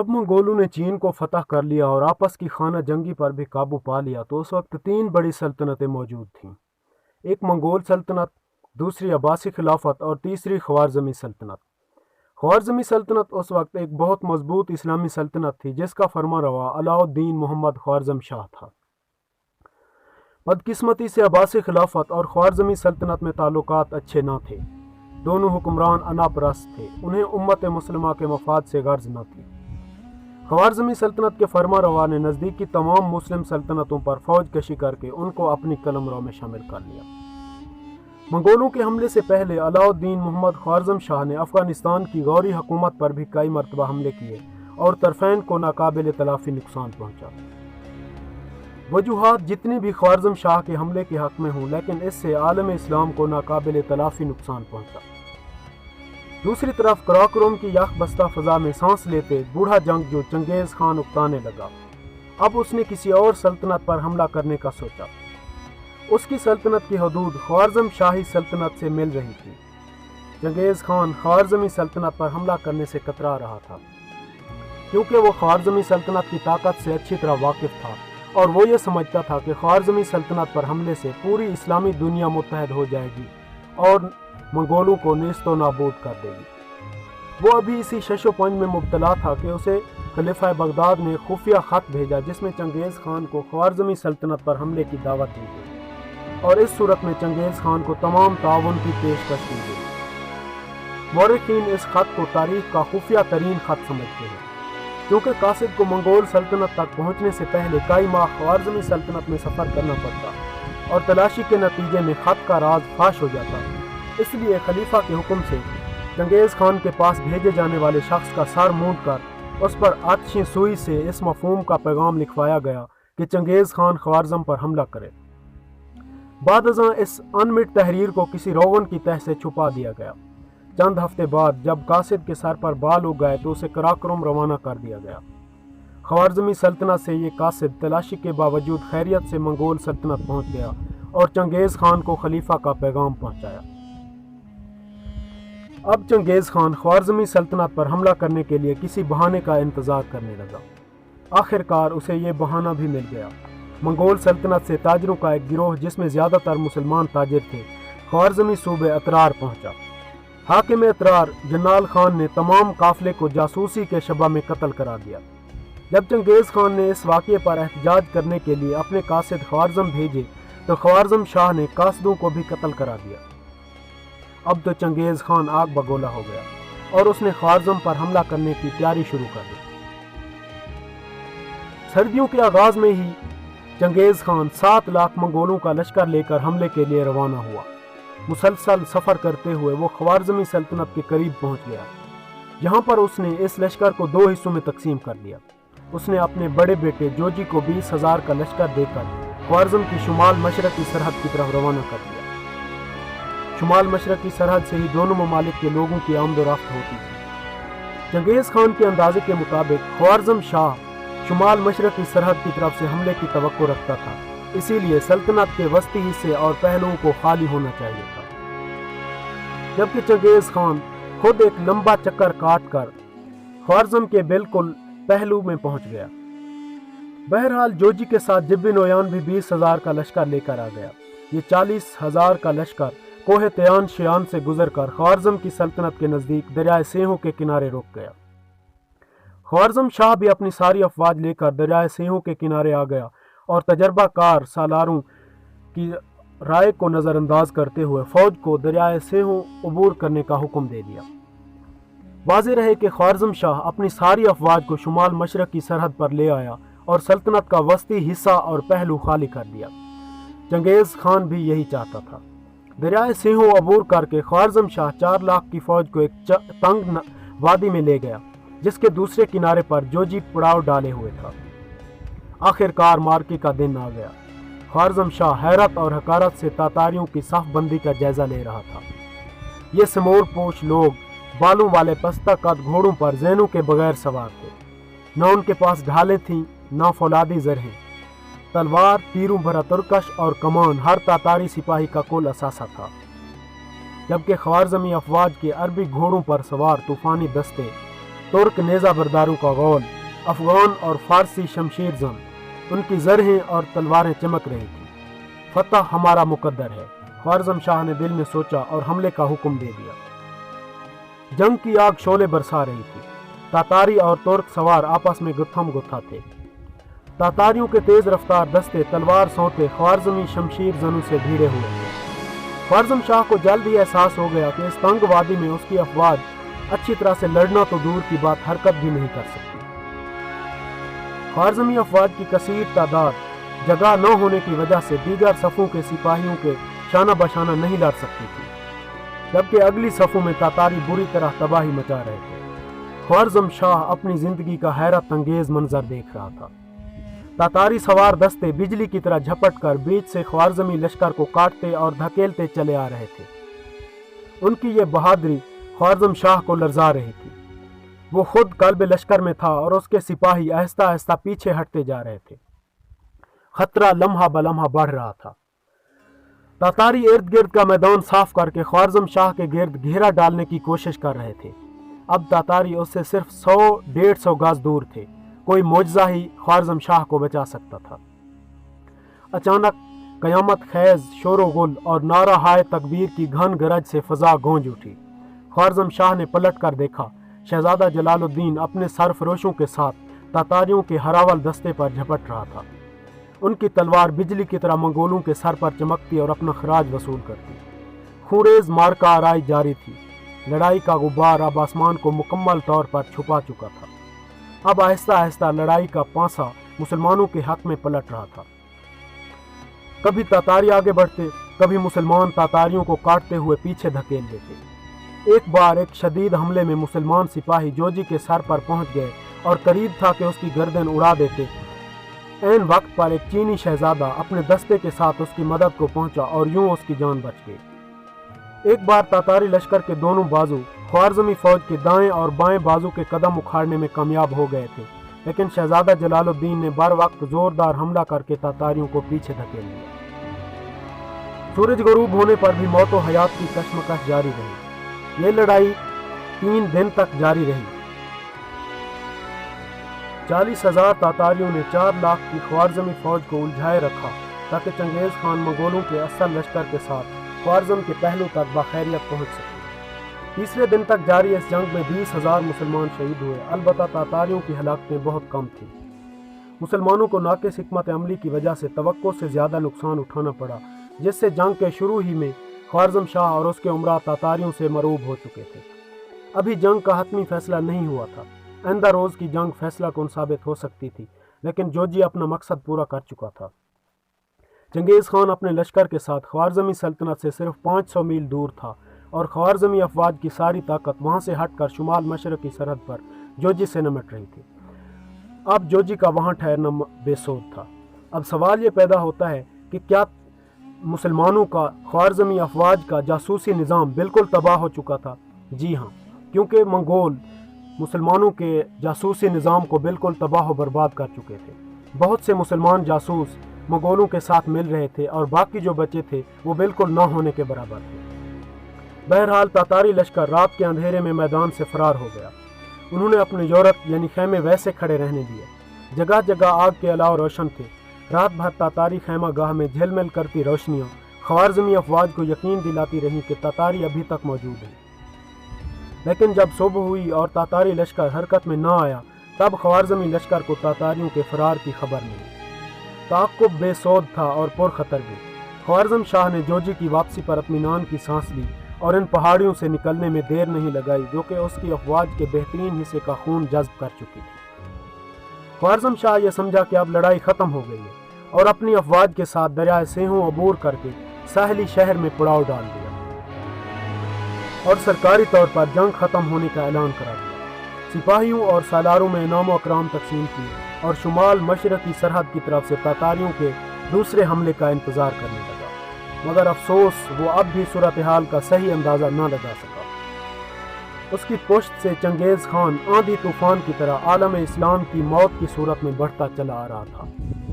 جب منگولوں نے چین کو فتح کر لیا اور آپس کی خانہ جنگی پر بھی قابو پا لیا تو اس وقت 3 بڑی سلطنتیں موجود تھیں۔ ایک منگول سلطنت، دوسری عباسی خلافت اور تیسری خوارزمی سلطنت۔ خوارزمی سلطنت اس وقت ایک بہت مضبوط اسلامی سلطنت تھی جس کا فرما روا علاء الدین محمد خوارزم شاہ تھا۔ بدقسمتی سے عباسی خلافت اور خوارزمی سلطنت میں تعلقات اچھے نہ تھے۔ دونوں حکمران انا پرست تھے، انہیں امت مسلمہ کے مفاد سے غرض نہ تھی۔ خوارزمی سلطنت کے فرما روا نے نزدیکی تمام مسلم سلطنتوں پر فوج کشی کر کے ان کو اپنی قلمرو میں شامل کر لیا۔ منگولوں کے حملے سے پہلے علاء الدین محمد خوارزم شاہ نے افغانستان کی غوری حکومت پر بھی کئی مرتبہ حملے کیے اور طرفین کو ناقابل تلافی نقصان پہنچا۔ وجوہات جتنی بھی خوارزم شاہ کے حملے کے حق میں ہوں، لیکن اس سے عالم اسلام کو ناقابل تلافی نقصان پہنچا۔ دوسری طرف قراقرم کی یخ بستہ فضا میں سانس لیتے بوڑھا جنگجو چنگیز خان اکتانے لگا۔ اب اس نے کسی اور سلطنت پر حملہ کرنے کا سوچا۔ اس کی سلطنت کی حدود خوارزم شاہی سلطنت سے مل رہی تھی۔ چنگیز خان خوارزمی سلطنت پر حملہ کرنے سے کترا رہا تھا، کیونکہ وہ خوارزمی سلطنت کی طاقت سے اچھی طرح واقف تھا اور وہ یہ سمجھتا تھا کہ خوارزمی سلطنت پر حملے سے پوری اسلامی دنیا متحد ہو جائے گی اور منگولوں کو نیست و نابود کر دے گی۔ وہ ابھی اسی شش و پنج میں مبتلا تھا کہ اسے خلیفہ بغداد نے خفیہ خط بھیجا جس میں چنگیز خان کو خوارزمی سلطنت پر حملے کی دعوت دی گئی اور اس صورت میں چنگیز خان کو تمام تعاون کی پیشکش کی گئی۔ مورخین اس خط کو تاریخ کا خفیہ ترین خط سمجھتے ہیں، کیونکہ قاصد کو منگول سلطنت تک پہنچنے سے پہلے کئی ماہ خوارزمی سلطنت میں سفر کرنا پڑتا اور تلاشی کے نتیجے میں خط کا راز فاش ہو جاتا۔ اس لیے خلیفہ کے حکم سے چنگیز خان کے پاس بھیجے جانے والے شخص کا سر مونڈ کر اس پر آتشی سوئی سے اس مفہوم کا پیغام لکھوایا گیا کہ چنگیز خان خوارزم پر حملہ کرے۔ بعد ازاں اس انمٹ تحریر کو کسی روغن کی تہ سے چھپا دیا گیا۔ چند ہفتے بعد جب قاصد کے سر پر بال اگ گئے تو اسے قراقرم روانہ کر دیا گیا۔ خوارزمی سلطنت سے یہ قاصد تلاشی کے باوجود خیریت سے منگول سلطنت پہنچ گیا اور چنگیز خان کو خلیفہ کا پیغام پہنچایا۔ اب چنگیز خان خوارزمی سلطنت پر حملہ کرنے کے لیے کسی بہانے کا انتظار کرنے لگا۔ آخر کار اسے یہ بہانہ بھی مل گیا۔ منگول سلطنت سے تاجروں کا ایک گروہ جس میں زیادہ تر مسلمان تاجر تھے خوارزمی صوبے اترار پہنچا۔ حاکم اترار جنال خان نے تمام قافلے کو جاسوسی کے شبہ میں قتل کرا دیا۔ جب چنگیز خان نے اس واقعے پر احتجاج کرنے کے لیے اپنے قاصد خوارزم بھیجے تو خوارزم شاہ نے قاصدوں کو بھی قتل کرا دیا۔ اب تو چنگیز خان آگ بگولا ہو گیا اور اس نے خوارزم پر حملہ کرنے کی تیاری شروع کر دی۔ سردیوں کے آغاز میں ہی چنگیز خان 7 لاکھ منگولوں کا لشکر لے کر حملے کے لیے روانہ ہوا۔ مسلسل سفر کرتے ہوئے وہ خوارزمی سلطنت کے قریب پہنچ گیا، جہاں پر اس نے اس لشکر کو 2 حصوں میں تقسیم کر لیا۔ اس نے اپنے بڑے بیٹے جوجی کو 20,000 کا لشکر دے کر خوارزم کی شمال مشرقی سرحد کی طرف روانہ کر دیا۔ شمال مشرقی سرحد سے ہی دونوں ممالک کے لوگوں کی آمد و رفت ہوتی تھی۔ چنگیز خان کے اندازے کے مطابق خوارزم شاہ شمال مشرقی سرحد کی طرف سے حملے کی توقع رکھتا تھا، اسی لیے سلطنت کے وسطی حصے اور پہلوؤں کو خالی ہونا چاہیے تھا، جبکہ چنگیز خان خود ایک لمبا چکر کاٹ کر خوارزم کے بالکل پہلو میں پہنچ گیا۔ بہرحال جوجی کے ساتھ جبن نویان بھی 20,000 کا لشکر لے کر آ گیا۔ یہ 40,000 کا لشکر کوہ تیان شیان سے گزر کر خوارزم کی سلطنت کے نزدیک دریائے سیہوں کے کنارے رک گیا۔ خوارزم شاہ بھی اپنی ساری افواج لے کر دریائے سیہوں کے کنارے آ گیا اور تجربہ کار سالاروں کی رائے کو نظر انداز کرتے ہوئے فوج کو دریائے سیہوں عبور کرنے کا حکم دے دیا۔ واضح رہے کہ خوارزم شاہ اپنی ساری افواج کو شمال مشرق کی سرحد پر لے آیا اور سلطنت کا وسطی حصہ اور پہلو خالی کر دیا۔ چنگیز خان بھی یہی چاہتا تھا۔ دریائے سیہوں عبور کر کے خوارزم شاہ 4 لاکھ کی فوج کو ایک تنگ وادی میں لے گیا جس کے دوسرے کنارے پر جوجی پڑاؤ ڈالے ہوئے تھا۔ آخر کار مارکے کا دن آ گیا۔ خوارزم شاہ حیرت اور حقارت سے تاتاریوں کی صف بندی کا جائزہ لے رہا تھا۔ یہ سمور پوش لوگ بالوں والے پستہ قد گھوڑوں پر زینوں کے بغیر سوار تھے۔ نہ ان کے پاس ڈھالیں تھیں، نہ فولادی زرہیں۔ تلوار، تیروں بھرا ترکش اور کمان ہر تاتاری سپاہی کا کل اثاثہ تھا، جبکہ خوارزمی افواج کے عربی گھوڑوں پر سوار طوفانی دستے तुर्क नेज़ा बरदारों का गौल, अफगान और फारसी शमशीर जन, उनकी जरहें और तलवारें चमक रही थी। फतह हमारा मुकद्दर है, ख्वारज़म शाह ने दिल में सोचा और हमले का हुक्म दे दिया। जंग की आग शोले बरसा रही थी। तातारी और तुर्क सवार आपस में गुत्थम गुत्था थे। तातारियों के तेज रफ्तार दस्ते तलवार सौंते ख्वारज़मी शमशीर जनों से भिड़े हुए थे। ख्वारज़म शाह को जल्द ही एहसास हो गया कि इस तंग वादी में उसकी अफवाज अच्छी तरह से लड़ना तो दूर की बात हरकत भी नहीं कर सकती। ख्वारज़मी अफवाज की कसीर तादाद जगह न होने की वजह से दीगर सफ़ों के सिपाहियों के शाना बशाना नहीं लड़ सकती थी, जबकि अगली सफ़ों में तातारी बुरी तरह तबाही मचा रहे थे। ख्वारज़म शाह अपनी जिंदगी का हैरत अंगेज मंजर देख रहा था। तातारी सवार दस्ते बिजली की तरह झपट कर बीच से ख्वारज़मी लश्कर को काटते और धकेलते चले आ रहे थे। उनकी ये बहादुरी ख्वारज़म शाह को लर्जा रही थी। वो खुद कल्ब लश्कर में था और उसके सिपाही आहिस्ता आहिस्ता पीछे हटते जा रहे थे। खतरा लम्हा बलम्हा बढ़ रहा था। तातारी इर्द गिर्द का मैदान साफ करके ख्वारज़म शाह के गिर्द घेरा डालने की कोशिश कर रहे थे। अब तातारी उससे सिर्फ 100-150 गज दूर थे। कोई मोजज़ा ही ख्वारज़म शाह को बचा सकता था। अचानक कयामत खैज शोरो गुल और नारा हाय तकबीर की घन गरज से फजा गूंज उठी। ख्वारज़म शाह ने पलट कर देखा। शहजादा जलालुद्दीन अपने सरफरोशों के साथ तातारियों के हरावल दस्ते पर झपट रहा था। उनकी तलवार बिजली की तरह मंगोलों के सर पर चमकती और अपना खराज वसूल करती। खूरेज मारका आराई जारी थी। लड़ाई का गुब्बार अब आसमान को मुकम्मल तौर पर छुपा चुका था। अब आहिस्ता आहिस्ता लड़ाई का पांसा मुसलमानों के हक में पलट रहा था। कभी तातारी आगे बढ़ते, कभी मुसलमान तातारियों को काटते हुए पीछे धकेल देते। एक बार एक शदीद हमले में मुसलमान सिपाही जोजी के सर पर पहुंच गए और करीब था कि उसकी गर्दन उड़ा देते। ऐन वक्त पर एक चीनी शहजादा अपने दस्ते के साथ उसकी मदद को पहुंचा और यूं उसकी जान बच गई। एक बार तातारी लश्कर के दोनों बाजू ख्वारज़मी फौज के दाएं और बाएं बाजू के कदम उखाड़ने में कामयाब हो गए थे, लेकिन शहजादा जलालुद्दीन ने बर वक्त जोरदार हमला करके तातारियों को पीछे धकेल दिया। सूरज गुरूब होने पर भी मौत व हयात की कशमकश जारी रही। ये लड़ाई 3 दिन तक जारी रही। 40,000 तातारियों ने 4 लाख की ख्वारज़मी फौज को उलझाए रखा ताकि चंगेज़ खान मंगोलों के असल लश्कर के साथ ख्वारज़म के पहलू तक बखैरियत पहुंच सके। तीसरे दिन तक जारी इस जंग में 20,000 मुसलमान शहीद हुए। अलबत्ता तातारियों की हलाकतें बहुत कम थी। मुसलमानों को नाक़िस हिकमत अमली की वजह से तवक्को से ज़्यादा नुकसान उठाना पड़ा, जिससे जंग के शुरू ही में ख्वारज़म शाह और उसके उमरा तातारियों से मरूब हो चुके थे। अभी जंग का हतमी फैसला नहीं हुआ था। आइंदा रोज़ की जंग फैसला कौन साबित हो सकती थी, लेकिन जोजी अपना मकसद पूरा कर चुका था। चंगेज़ खान अपने लश्कर के साथ ख्वारज़मी सल्तनत से सिर्फ 500 मील दूर था और ख्वारज़मी अफवाज की सारी ताकत वहाँ से हटकर शुमाल मशरक़ी सरहद पर जोजी से निमट रही थी। अब जोजी का वहाँ ठहरना बेसोध था। अब सवाल ये पैदा होता है कि क्या मुसलमानों का ख्वारज़मी अफवाज का जासूसी निज़ाम बिल्कुल तबाह हो चुका था? जी हाँ, क्योंकि मंगोल मुसलमानों के जासूसी निज़ाम को बिल्कुल तबाह व बर्बाद कर चुके थे। बहुत से मुसलमान जासूस मंगोलों के साथ मिल रहे थे और बाकी जो बचे थे वो बिल्कुल न होने के बराबर थे। बहरहाल तातारी लश्कर रात के अंधेरे में मैदान से फरार हो गया। उन्होंने अपने यूरत यानी खैमे वैसे खड़े रहने दिए। जगह जगह आग के अलाव रोशन थे। रात भर तातारी खैमा गाह में झिलमिल करती रोशनियाँ ख्वारज़मी अफवाज को यकीन दिलाती रहीं कि तातारी अभी तक मौजूद हैं। लेकिन जब सुबह हुई और तातारी लश्कर हरकत में न आया, तब ख्वारज़मी लश्कर को तातारियों के फरार की खबर मिली। ताक़ुब बेसोध था और पुरखतर भी। ख्वारज़म शाह ने जोजी की वापसी पर इत्मीनान की सांस ली और इन पहाड़ियों से निकलने में देर नहीं लगाई, जो कि उसकी अफवाज के बेहतरीन हिस्से का खून जज्ब कर चुकी थी। ख्वारज़म शाह यह समझा कि अब लड़ाई ख़त्म हो गई है और अपनी अफवाज के साथ दरियाए सिंहों अबूर करके साहली शहर में पड़ाव डाल दिया और सरकारी तौर पर जंग ख़त्म होने का ऐलान करा दिया। सिपाहियों और सालारों में इनाम व इकराम तकसीम की और शुमाल मशरक़ी सरहद की तरफ से तातारियों के दूसरे हमले का इंतज़ार करने लगा। मगर अफसोस वो अब भी सूरत हाल का सही अंदाज़ा न लगा सका। उसकी पुश्त से चंगेज़ खान आंधी तूफान की तरह आलम इस्लाम की मौत की सूरत में बढ़ता चला आ रहा था।